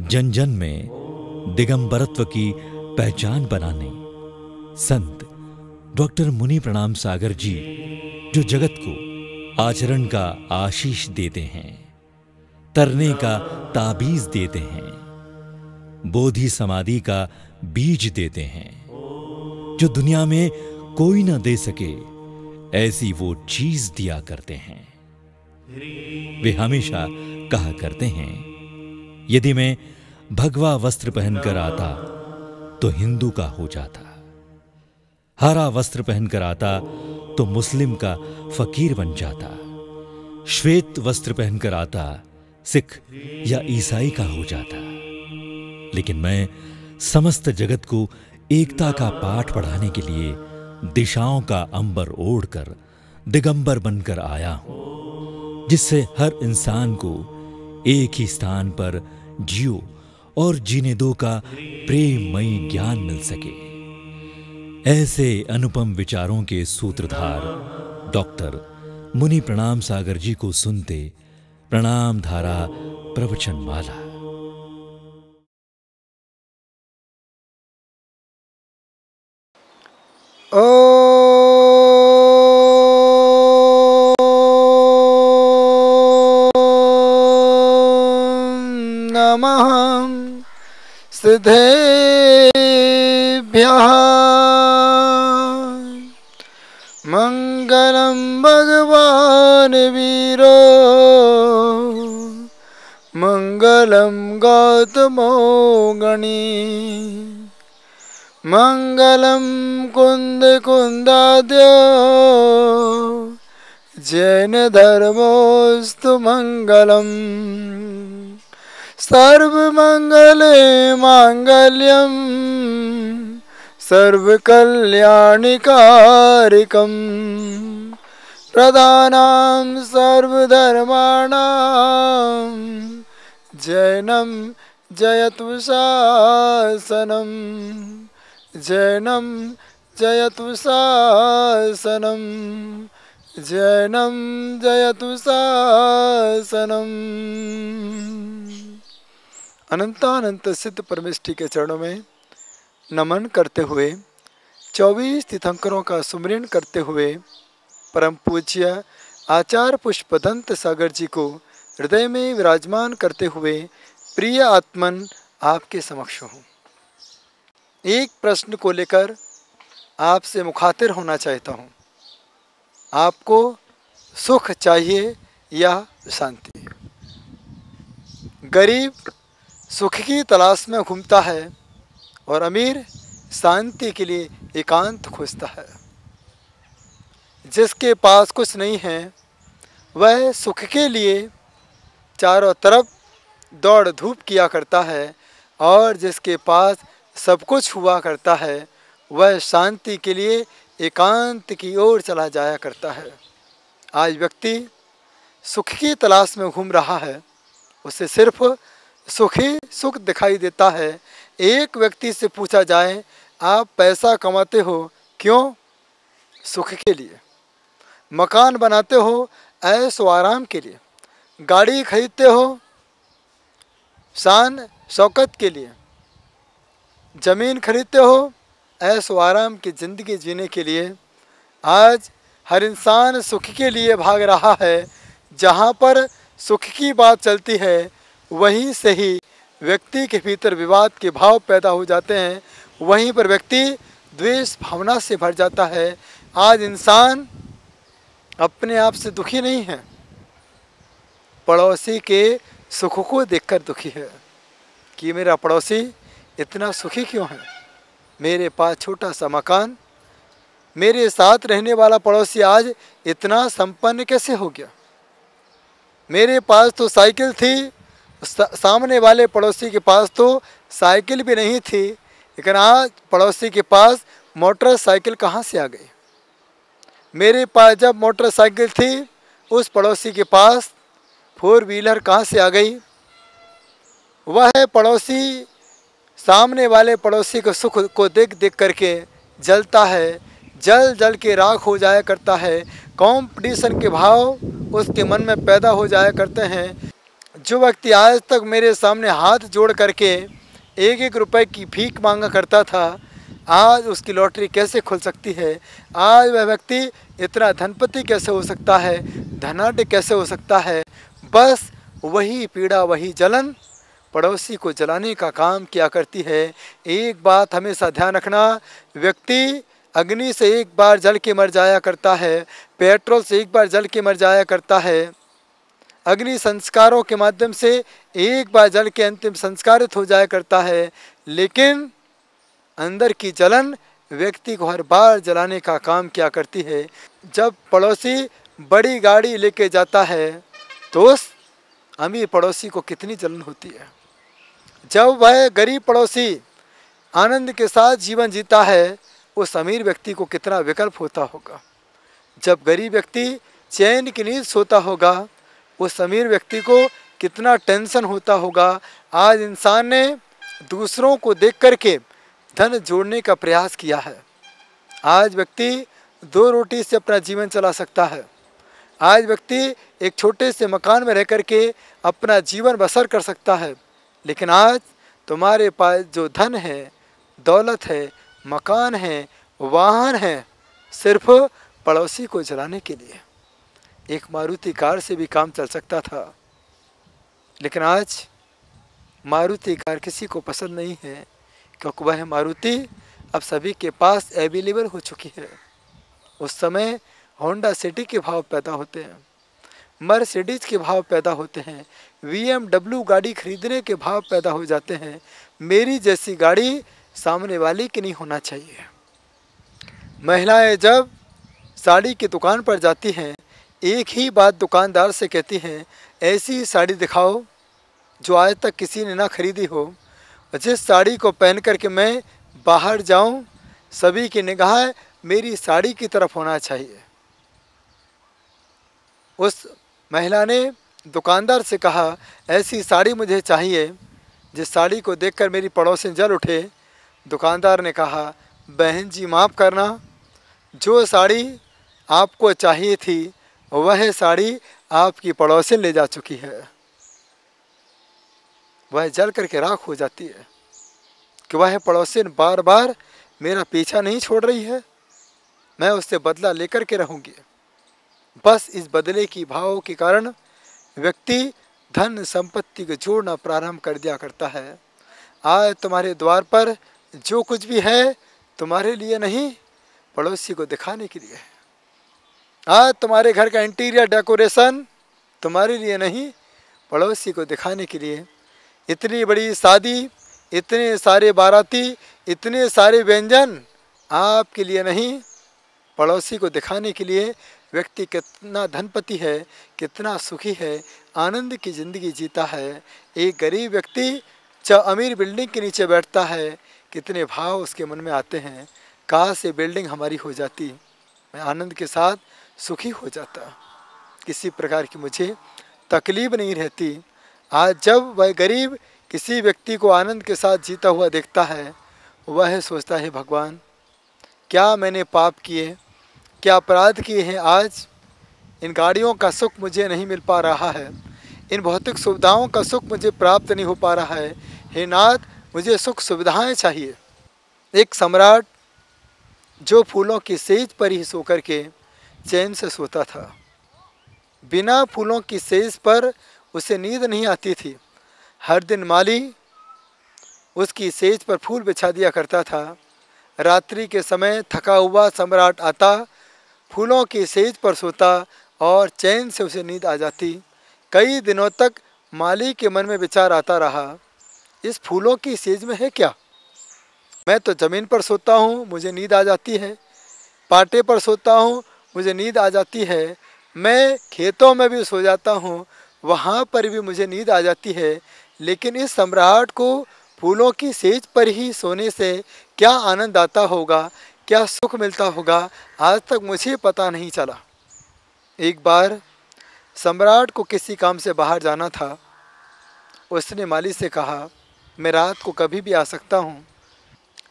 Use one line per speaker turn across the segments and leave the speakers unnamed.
जन जन में दिगंबरत्व की पहचान बनाने संत डॉक्टर मुनि प्रणाम सागर जी जो जगत को आचरण का आशीष देते हैं, तरने का ताबीज देते हैं, बोधि समाधि का बीज देते हैं, जो दुनिया में कोई न दे सके ऐसी वो चीज दिया करते हैं। वे हमेशा कहा करते हैं, यदि मैं भगवा वस्त्र पहनकर आता तो हिंदू का हो जाता, हरा वस्त्र पहनकर आता तो मुस्लिम का फकीर बन जाता, श्वेत वस्त्र पहनकर आता सिख या ईसाई का हो जाता। लेकिन मैं समस्त जगत को एकता का पाठ पढ़ाने के लिए दिशाओं का अंबर ओढ़कर दिगंबर बनकर आया हूं, जिससे हर इंसान को एक ही स्थान पर जियो और जीने दो का प्रेममयी ज्ञान मिल सके। ऐसे अनुपम विचारों के सूत्रधार डॉक्टर मुनि प्रणाम सागर जी को सुनते प्रणाम धारा प्रवचन माला।
नमः सिद्धेभ्यः मंगलम भगवान वीरो मंगलम गौतमो गणी मंगलम कुंद कुंदाद्यो जैन धर्मोस्तु मंगलम सर्वमंगले मांगल्यम सर्वकल्याणिकारकम प्रदानां सर्वधर्माणां जैनम जयतु शासनम जैनम जयतु शासनम जैनम जयतु शासनम। अनंतानंत सिद्ध परमेष्ठी के चरणों में नमन करते हुए 24 तीर्थंकरों का सुमिरन करते हुए परम पूज्य आचार्य पुष्पदंत सागर जी को हृदय में विराजमान करते हुए प्रिय आत्मन आपके समक्ष हूँ। एक प्रश्न को लेकर आपसे मुखातिब होना चाहता हूँ। आपको सुख चाहिए या शांति? गरीब सुख की तलाश में घूमता है और अमीर शांति के लिए एकांत खोजता है। जिसके पास कुछ नहीं है वह सुख के लिए चारों तरफ दौड़ धूप किया करता है, और जिसके पास सब कुछ हुआ करता है वह शांति के लिए एकांत की ओर चला जाया करता है। आज व्यक्ति सुख की तलाश में घूम रहा है, उसे सिर्फ सुख ही सुख दिखाई देता है। एक व्यक्ति से पूछा जाए, आप पैसा कमाते हो क्यों? सुख के लिए। मकान बनाते हो ऐश व आराम के लिए। गाड़ी खरीदते हो शान शौकत के लिए। ज़मीन खरीदते हो ऐश व आराम की ज़िंदगी जीने के लिए। आज हर इंसान सुख के लिए भाग रहा है। जहाँ पर सुख की बात चलती है वहीं से ही व्यक्ति के भीतर विवाद के भाव पैदा हो जाते हैं, वहीं पर व्यक्ति द्वेष भावना से भर जाता है। आज इंसान अपने आप से दुखी नहीं है, पड़ोसी के सुख को देखकर दुखी है कि मेरा पड़ोसी इतना सुखी क्यों है। मेरे पास छोटा सा मकान, मेरे साथ रहने वाला पड़ोसी आज इतना संपन्न कैसे हो गया। मेरे पास तो साइकिल थी, सामने वाले पड़ोसी के पास तो साइकिल भी नहीं थी, लेकिन आज पड़ोसी के पास मोटरसाइकिल कहाँ से आ गई। मेरे पास जब मोटरसाइकिल थी उस पड़ोसी के पास 4 व्हीलर कहाँ से आ गई। वह पड़ोसी सामने वाले पड़ोसी के सुख को देख देख करके जलता है, जल जल के राख हो जाया करता है। कंपटीशन के भाव उसके मन में पैदा हो जाया करते हैं। जो व्यक्ति आज तक मेरे सामने हाथ जोड़ करके 1-1 रुपए की भीख मांगा करता था, आज उसकी लॉटरी कैसे खुल सकती है? आज वह व्यक्ति इतना धनपति कैसे हो सकता है? धनाढ्य कैसे हो सकता है? बस वही पीड़ा, वही जलन पड़ोसी को जलाने का काम किया करती है। एक बात हमेशा ध्यान रखना, व्यक्ति अग्नि से एक बार जल के मर जाया करता है, पेट्रोल से एक बार जल के मर जाया करता है, अग्नि संस्कारों के माध्यम से एक बार जल के अंतिम संस्कारित हो जाया करता है, लेकिन अंदर की जलन व्यक्ति को हर बार जलाने का काम किया करती है। जब पड़ोसी बड़ी गाड़ी लेके जाता है तो उस अमीर पड़ोसी को कितनी जलन होती है। जब वह गरीब पड़ोसी आनंद के साथ जीवन जीता है, उस अमीर व्यक्ति को कितना विकल्प होता होगा। जब गरीब व्यक्ति चैन की नींद सोता होगा, उस अमीर व्यक्ति को कितना टेंशन होता होगा। आज इंसान ने दूसरों को देख करके धन जोड़ने का प्रयास किया है। आज व्यक्ति 2 रोटी से अपना जीवन चला सकता है। आज व्यक्ति एक छोटे से मकान में रह करके अपना जीवन बसर कर सकता है, लेकिन आज तुम्हारे पास जो धन है, दौलत है, मकान है, वाहन है, सिर्फ पड़ोसी को जलाने के लिए। एक मारुति कार से भी काम चल सकता था, लेकिन आज मारुति कार किसी को पसंद नहीं है, क्योंकि वह मारुति अब सभी के पास अवेलेबल हो चुकी है। उस समय होंडा सिटी के भाव पैदा होते हैं, मर्सिडीज के भाव पैदा होते हैं, BMW गाड़ी खरीदने के भाव पैदा हो जाते हैं। मेरी जैसी गाड़ी सामने वाले की नहीं होना चाहिए। महिलाएं जब साड़ी की दुकान पर जाती हैं, एक ही बात दुकानदार से कहती हैं, ऐसी साड़ी दिखाओ जो आज तक किसी ने ना खरीदी हो, जिस साड़ी को पहन करके मैं बाहर जाऊं, सभी की निगाह मेरी साड़ी की तरफ होना चाहिए। उस महिला ने दुकानदार से कहा, ऐसी साड़ी मुझे चाहिए जिस साड़ी को देखकर मेरी पड़ोसी जल उठे। दुकानदार ने कहा, बहन जी माफ़ करना, जो साड़ी आपको चाहिए थी वह साड़ी आपकी पड़ोसिन ले जा चुकी है। वह जल करके राख हो जाती है कि वह पड़ोसिन बार बार मेरा पीछा नहीं छोड़ रही है, मैं उससे बदला लेकर के रहूँगी। बस इस बदले की भाव के कारण व्यक्ति धन संपत्ति को जोड़ना प्रारंभ कर दिया करता है। आज तुम्हारे द्वार पर जो कुछ भी है तुम्हारे लिए नहीं, पड़ोसी को दिखाने के लिए है। आज तुम्हारे घर का इंटीरियर डेकोरेशन तुम्हारे लिए नहीं, पड़ोसी को दिखाने के लिए। इतनी बड़ी शादी, इतने सारे बाराती, इतने सारे व्यंजन आपके लिए नहीं, पड़ोसी को दिखाने के लिए। व्यक्ति कितना धनपति है, कितना सुखी है, आनंद की ज़िंदगी जीता है। एक गरीब व्यक्ति जब अमीर बिल्डिंग के नीचे बैठता है, कितने भाव उसके मन में आते हैं, काश ये बिल्डिंग हमारी हो जाती, मैं आनंद के साथ सुखी हो जाता, किसी प्रकार की मुझे तकलीफ नहीं रहती। आज जब वह गरीब किसी व्यक्ति को आनंद के साथ जीता हुआ देखता है, वह सोचता है, भगवान क्या मैंने पाप किए, क्या अपराध किए हैं, आज इन गाड़ियों का सुख मुझे नहीं मिल पा रहा है, इन भौतिक सुविधाओं का सुख मुझे प्राप्त नहीं हो पा रहा है। हे नाथ, मुझे सुख सुविधाएं चाहिए। एक सम्राट जो फूलों की सेज पर ही सो कर के चैन से सोता था, बिना फूलों की सेज पर उसे नींद नहीं आती थी। हर दिन माली उसकी सेज पर फूल बिछा दिया करता था। रात्रि के समय थका हुआ सम्राट आता, फूलों की सेज पर सोता और चैन से उसे नींद आ जाती। कई दिनों तक माली के मन में विचार आता रहा, इस फूलों की सेज में है क्या? मैं तो ज़मीन पर सोता हूँ, मुझे नींद आ जाती है, पाटे पर सोता हूँ, मुझे नींद आ जाती है, मैं खेतों में भी सो जाता हूँ, वहाँ पर भी मुझे नींद आ जाती है, लेकिन इस सम्राट को फूलों की सेज पर ही सोने से क्या आनंद आता होगा, क्या सुख मिलता होगा, आज तक मुझे पता नहीं चला। एक बार सम्राट को किसी काम से बाहर जाना था। उसने माली से कहा, मैं रात को कभी भी आ सकता हूँ,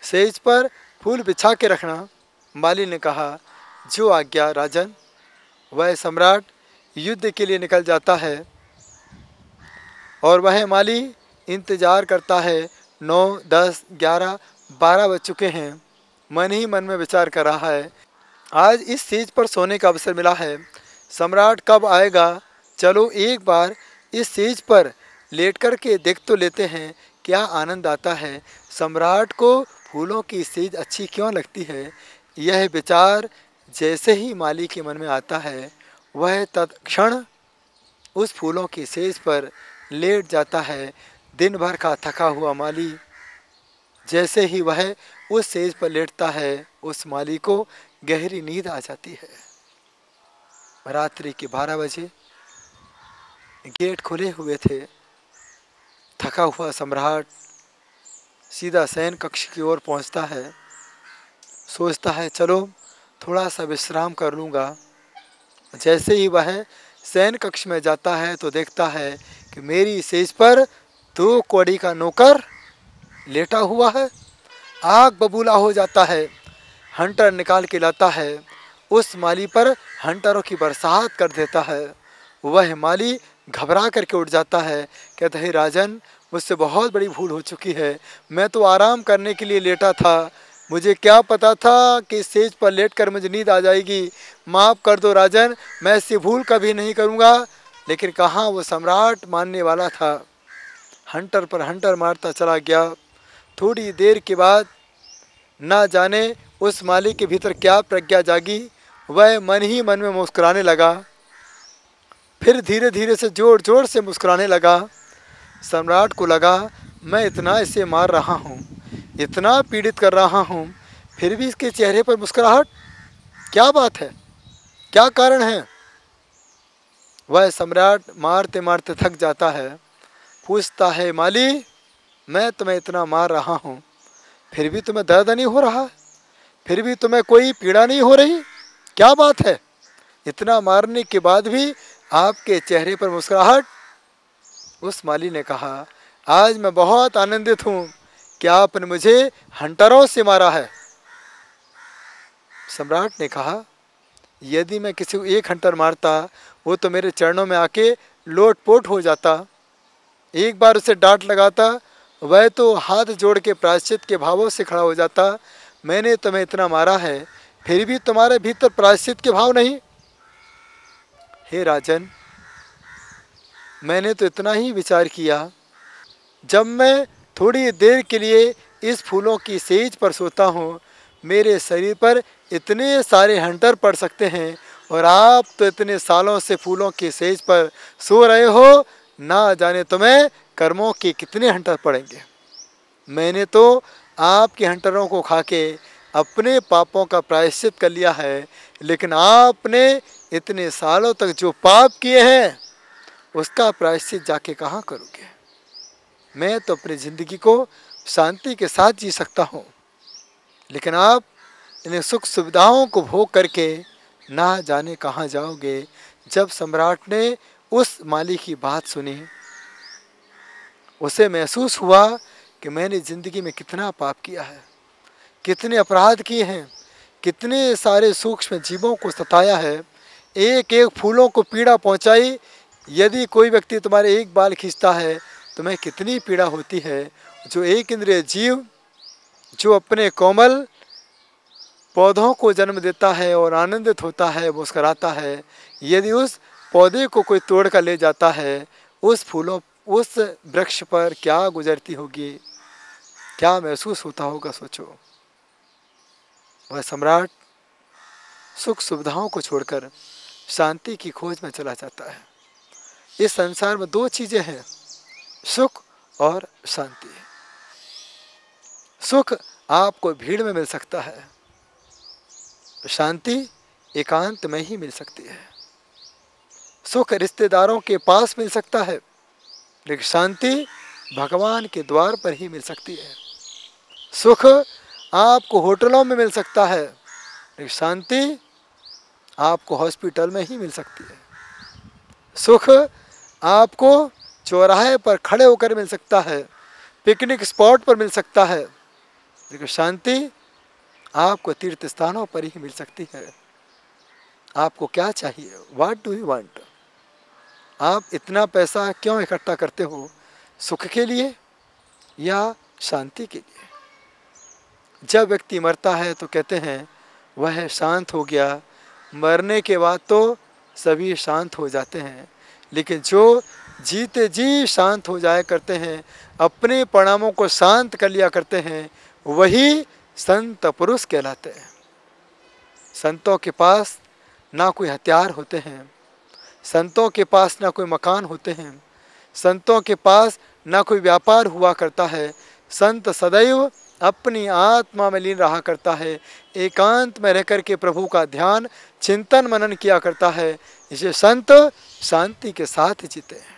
सेज पर फूल बिछा के रखना। माली ने कहा, जो आज्ञा राजन। वह सम्राट युद्ध के लिए निकल जाता है। और वह माली इंतज़ार करता है। 9, 10, 11, 12 बज चुके हैं। मन ही मन में विचार कर रहा है, आज इस सेज पर सोने का अवसर मिला है, सम्राट कब आएगा। चलो एक बार इस सेज पर लेट कर के देख तो लेते हैं, क्या आनंद आता है। सम्राट को फूलों की सेज अच्छी क्यों लगती है। यह विचार जैसे ही माली के मन में आता है, वह तत्क्षण उस फूलों की सेज पर लेट जाता है। दिन भर का थका हुआ माली जैसे ही वह उस सेज पर लेटता है, उस माली को गहरी नींद आ जाती है। रात्रि के 12 बजे गेट खुले हुए थे। थका हुआ सम्राट सीधा शयन कक्ष की ओर पहुंचता है। सोचता है चलो थोड़ा सा विश्राम कर लूँगा। जैसे ही वह शयन कक्ष में जाता है तो देखता है कि मेरी सेज पर 2 कौड़ी का नौकर लेटा हुआ है। आग बबूला हो जाता है। हंटर निकाल के लाता है। उस माली पर हंटरों की बरसात कर देता है। वह माली घबरा करके उठ जाता है। कहता है राजन, मुझसे बहुत बड़ी भूल हो चुकी है। मैं तो आराम करने के लिए लेटा था, मुझे क्या पता था कि सेज पर लेटकर मुझे नींद आ जाएगी। माफ़ कर दो राजन, मैं ऐसी भूल कभी नहीं करूँगा। लेकिन कहाँ वो सम्राट मानने वाला था। हंटर पर हंटर मारता चला गया। थोड़ी देर के बाद ना जाने उस माली के भीतर क्या प्रज्ञा जागी, वह मन ही मन में मुस्कुराने लगा। फिर धीरे धीरे से जोर जोर से मुस्कुराने लगा। सम्राट को लगा मैं इतना इसे मार रहा हूँ, इतना पीड़ित कर रहा हूँ, फिर भी इसके चेहरे पर मुस्कुराहट, क्या बात है, क्या कारण है। वह सम्राट मारते मारते थक जाता है। पूछता है माली, मैं तुम्हें इतना मार रहा हूँ, फिर भी तुम्हें दर्द नहीं हो रहा, फिर भी तुम्हें कोई पीड़ा नहीं हो रही, क्या बात है। इतना मारने के बाद भी आपके चेहरे पर मुस्कुराहट। उस माली ने कहा, आज मैं बहुत आनंदित हूँ कि आपने मुझे हंटरों से मारा है। सम्राट ने कहा, यदि मैं किसी को एक हंटर मारता, वो तो मेरे चरणों में आके लोटपोट हो जाता। एक बार उसे डांट लगाता, वह तो हाथ जोड़ के प्रायश्चित के भावों से खड़ा हो जाता। मैंने तुम्हें इतना मारा है, फिर भी तुम्हारे भीतर प्रायश्चित के भाव नहीं। हे राजन, मैंने तो इतना ही विचार किया, जब मैं थोड़ी देर के लिए इस फूलों की सेज पर सोता हूँ, मेरे शरीर पर इतने सारे हंटर पड़ सकते हैं, और आप तो इतने सालों से फूलों की सेज पर सो रहे हो, ना जाने तुम्हें कर्मों के कितने हंटर पड़ेंगे। मैंने तो आपके हंटरों को खा के अपने पापों का प्रायश्चित कर लिया है, लेकिन आपने इतने सालों तक जो पाप किए हैं, उसका प्रायश्चित जाके कहाँ करोगे। मैं तो अपनी ज़िंदगी को शांति के साथ जी सकता हूँ, लेकिन आप इन सुख सुविधाओं को भोग करके ना जाने कहाँ जाओगे। जब सम्राट ने उस माली की बात सुनी, उसे महसूस हुआ कि मैंने ज़िंदगी में कितना पाप किया है, कितने अपराध किए हैं, कितने सारे सूक्ष्म जीवों को सताया है, एक एक फूलों को पीड़ा पहुंचाई। यदि कोई व्यक्ति तुम्हारे एक बाल खींचता है, तुम्हें कितनी पीड़ा होती है। जो एक इंद्रिय जीव जो अपने कोमल पौधों को जन्म देता है और आनंदित होता है, मुस्कराता है, यदि उस पौधे को कोई तोड़ कर ले जाता है, उस फूलों उस वृक्ष पर क्या गुजरती होगी, क्या महसूस होता होगा, सोचो। वह सम्राट सुख सुविधाओं को छोड़कर शांति की खोज में चला जाता है। इस संसार में 2 चीज़ें हैं, सुख और शांति। सुख आपको भीड़ में मिल सकता है, शांति एकांत में ही मिल सकती है। सुख रिश्तेदारों के पास मिल सकता है, लेकिन शांति भगवान के द्वार पर ही मिल सकती है। सुख आपको होटलों में मिल सकता है, लेकिन शांति आपको हॉस्पिटल में ही मिल सकती है। सुख आपको चौराहे पर खड़े होकर मिल सकता है, पिकनिक स्पॉट पर मिल सकता है, लेकिन शांति आपको तीर्थ स्थानों पर ही मिल सकती है। आपको क्या चाहिए, व्हाट डू यू वांट। आप इतना पैसा क्यों इकट्ठा करते हो? सुख के लिए या शांति के लिए? जब व्यक्ति मरता है तो कहते हैं वह शांत हो गया। मरने के बाद तो सभी शांत हो जाते हैं, लेकिन जो जीते जी शांत हो जाया करते हैं, अपने परिणामों को शांत कर लिया करते हैं, वही संत पुरुष कहलाते हैं। संतों के पास ना कोई हथियार होते हैं, संतों के पास ना कोई मकान होते हैं, संतों के पास ना कोई व्यापार हुआ करता है। संत सदैव अपनी आत्मा में लीन रहा करता है, एकांत में रह करके प्रभु का ध्यान चिंतन मनन किया करता है। इसे संत शांति के साथ जीते हैं।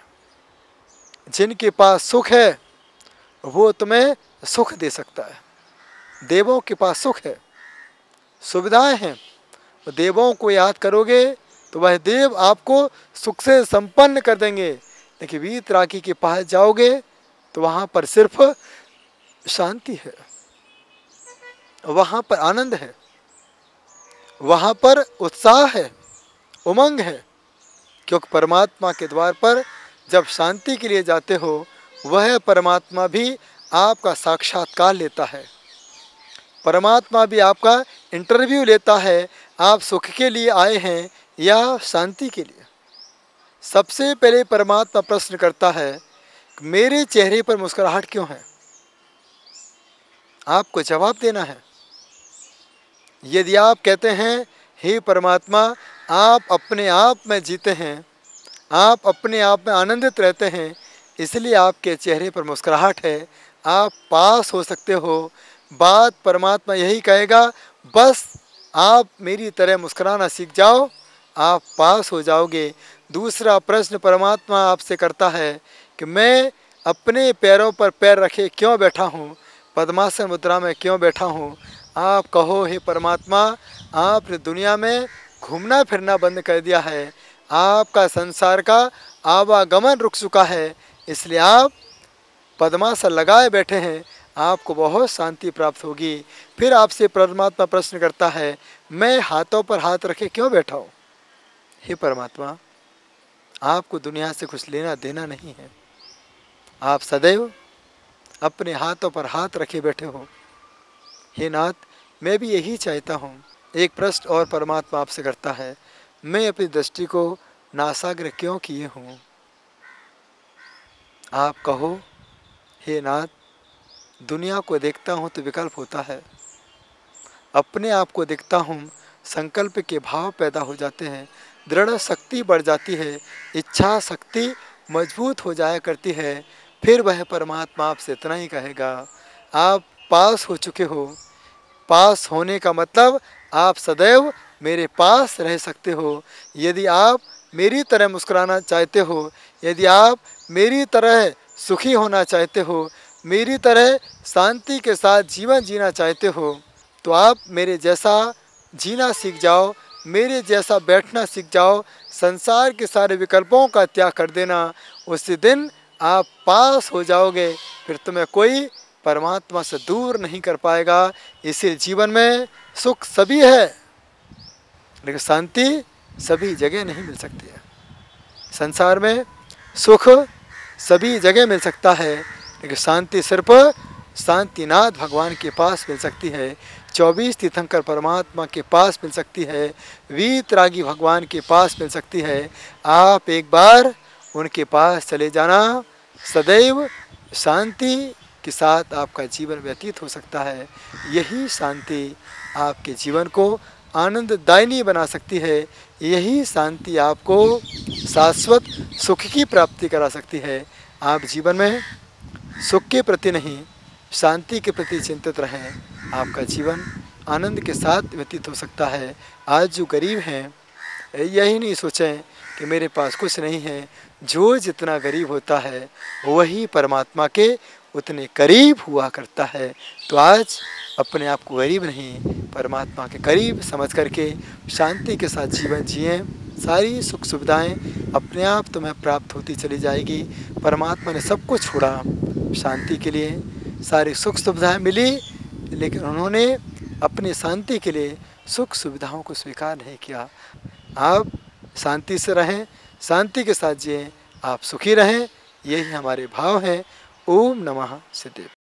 जिनके पास सुख है वो तुम्हें सुख दे सकता है। देवों के पास सुख है, सुविधाएं हैं, देवों को याद करोगे तो वह देव आपको सुख से संपन्न कर देंगे। लेकिन वीतरागी के पास जाओगे तो वहाँ पर सिर्फ शांति है, वहाँ पर आनंद है, वहाँ पर उत्साह है, उमंग है। क्योंकि परमात्मा के द्वार पर जब शांति के लिए जाते हो, वह परमात्मा भी आपका साक्षात्कार लेता है, परमात्मा भी आपका इंटरव्यू लेता है। आप सुख के लिए आए हैं या शांति के लिए? सबसे पहले परमात्मा प्रश्न करता है, मेरे चेहरे पर मुस्कुराहट क्यों है? आपको जवाब देना है। यदि आप कहते हैं हे परमात्मा, आप अपने आप में जीते हैं, आप अपने आप में आनंदित रहते हैं, इसलिए आपके चेहरे पर मुस्कुराहट है, आप पास हो सकते हो। बात परमात्मा यही कहेगा, बस आप मेरी तरह मुस्कुराना सीख जाओ, आप पास हो जाओगे। दूसरा प्रश्न परमात्मा आपसे करता है कि मैं अपने पैरों पर पैर रखे क्यों बैठा हूँ, पद्मासन मुद्रा में क्यों बैठा हूँ? आप कहो हे परमात्मा, आपने दुनिया में घूमना फिरना बंद कर दिया है, आपका संसार का आवागमन रुक चुका है, इसलिए आप पद्मासन लगाए बैठे हैं, आपको बहुत शांति प्राप्त होगी। फिर आपसे परमात्मा प्रश्न करता है, मैं हाथों पर हाथ रखे क्यों बैठा हूँ? हे परमात्मा, आपको दुनिया से कुछ लेना देना नहीं है, आप सदैव अपने हाथों पर हाथ रखे बैठे हो। हे नाथ, मैं भी यही चाहता हूँ। एक प्रश्न और परमात्मा आपसे करता है, मैं अपनी दृष्टि को नासाग्र क्यों किए हूँ? आप कहो हे नाथ, दुनिया को देखता हूँ तो विकल्प होता है, अपने आप को देखता हूँ संकल्प के भाव पैदा हो जाते हैं, दृढ़ शक्ति बढ़ जाती है, इच्छा शक्ति मजबूत हो जाया करती है। फिर वह परमात्मा आपसे इतना ही कहेगा, आप पास हो चुके हो। पास होने का मतलब आप सदैव मेरे पास रह सकते हो। यदि आप मेरी तरह मुस्कुराना चाहते हो, यदि आप मेरी तरह सुखी होना चाहते हो, मेरी तरह शांति के साथ जीवन जीना चाहते हो, तो आप मेरे जैसा जीना सीख जाओ, मेरे जैसा बैठना सीख जाओ, संसार के सारे विकल्पों का त्याग कर देना। उसी दिन आप पास हो जाओगे, फिर तुम्हें कोई परमात्मा से दूर नहीं कर पाएगा। इसी जीवन में सुख सभी है, लेकिन शांति सभी जगह नहीं मिल सकती है। संसार में सुख सभी जगह मिल सकता है, लेकिन शांति सिर्फ शांतिनाथ भगवान के पास मिल सकती है, 24 तीर्थंकर परमात्मा के पास मिल सकती है, वीतरागी भगवान के पास मिल सकती है। आप एक बार उनके पास चले जाना, सदैव शांति के साथ आपका जीवन व्यतीत हो सकता है। यही शांति आपके जीवन को आनंददायिनी बना सकती है, यही शांति आपको शाश्वत सुख की प्राप्ति करा सकती है। आप जीवन में सुख के प्रति नहीं, शांति के प्रति चिंतित रहें, आपका जीवन आनंद के साथ व्यतीत हो सकता है। आज जो गरीब हैं, यही नहीं सोचें कि मेरे पास कुछ नहीं है। जो जितना गरीब होता है वही परमात्मा के उतने करीब हुआ करता है। तो आज अपने आप को गरीब नहीं, परमात्मा के करीब समझ करके शांति के साथ जीवन जिएं। सारी सुख सुविधाएं अपने आप तुम्हें प्राप्त होती चली जाएगी। परमात्मा ने सब कुछ छोड़ा शांति के लिए, सारी सुख सुविधाएं मिली, लेकिन उन्होंने अपनी शांति के लिए सुख सुविधाओं को स्वीकार नहीं किया। आप शांति से रहें, शांति के साथ जिएं, आप सुखी रहें, यही हमारे भाव हैं। ओम नमः सिद्धेश्वराय।